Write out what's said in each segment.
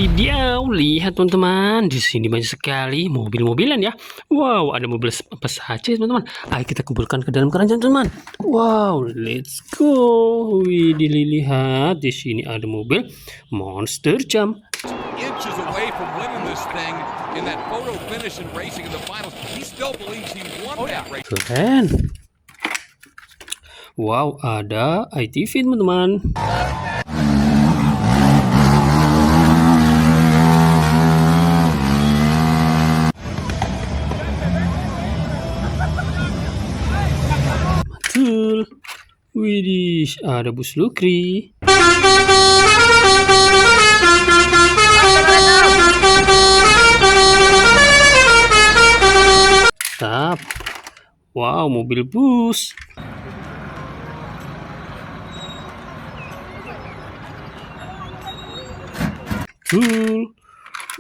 Wadidiau, lihat teman-teman, di sini banyak sekali mobil-mobilan ya. Wow, ada mobil apa saja teman-teman. Ayo kita kumpulkan ke dalam keranjang teman. Wow, let's go. Widih, lihat di sini ada mobil Monster Jam. Inches away from winning this thing in that photo finish and racing in the finals. He still believes he won that race. Keren. Wow, ada ITV teman-teman. Betul. Widih, ada bus Lukri. Tap. Wow, mobil bus. Betul.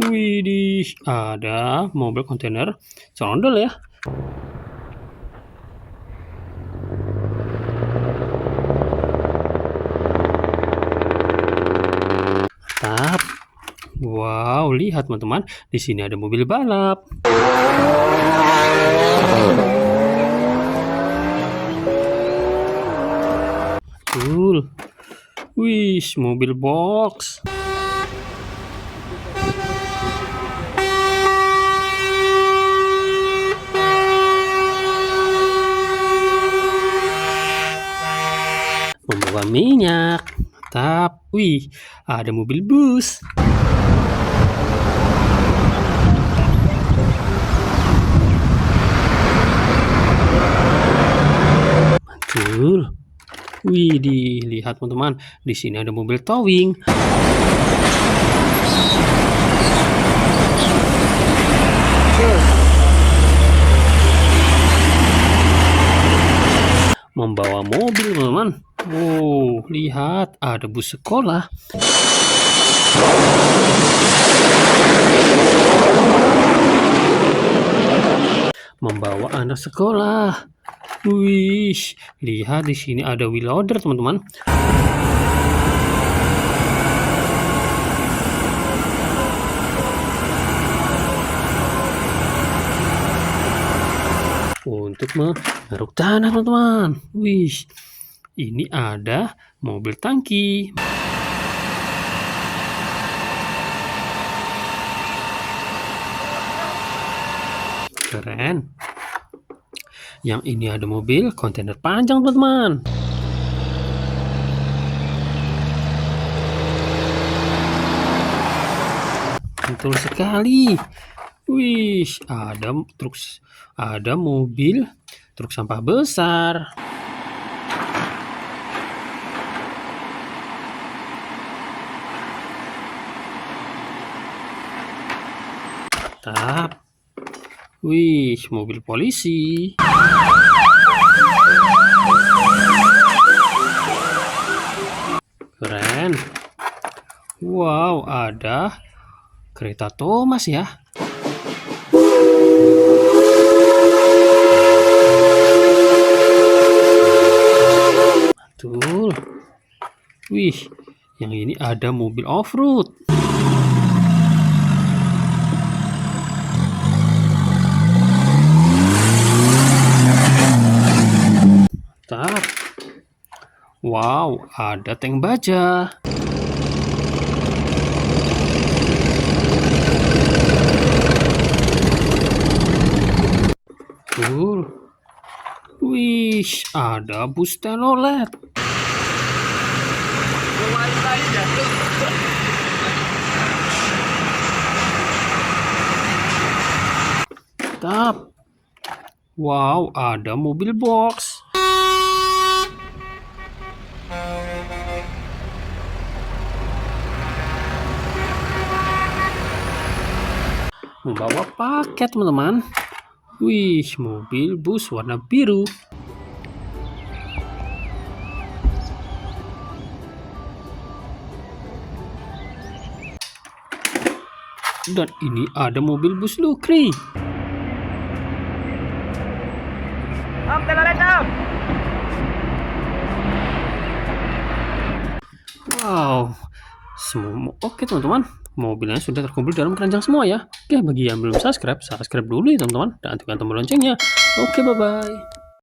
Widih, ada mobil kontainer serondol ya. Mantap. Wow, lihat teman-teman, di sini ada mobil balap. Betul. Wih, mobil box. Membawa minyak. Mantap. Wih, ada mobil bus. Betul. Wih, dilihat teman-teman, di sini ada mobil towing. Membawa mobil teman-teman. Oh, lihat ada bus sekolah. Membawa anak sekolah. Wih, lihat di sini ada wheel loader teman-teman. Untuk mengeruk tanah teman-teman. Wih, ini ada mobil tangki. Keren. Yang ini ada mobil kontainer panjang teman-teman. Betul sekali. Wih, ada mobil truk sampah besar. Mantap. Wih, mobil polisi. Keren. Wow, ada kereta Thomas ya. Betul. Wih, yang ini ada mobil off-road. Mantap. Wow, ada tank baja. Betul. Wih, ada bus telolet. Mantap. Wow, ada mobil box. Membawa paket teman-teman. Wih, mobil bus warna biru. Dan ini ada mobil bus Lukri. Wow, Semua oke teman-teman, mobilnya sudah terkumpul dalam keranjang semua ya. Oke, bagi yang belum subscribe, subscribe dulu ya teman-teman, dan aktifkan tombol loncengnya. Oke, bye-bye.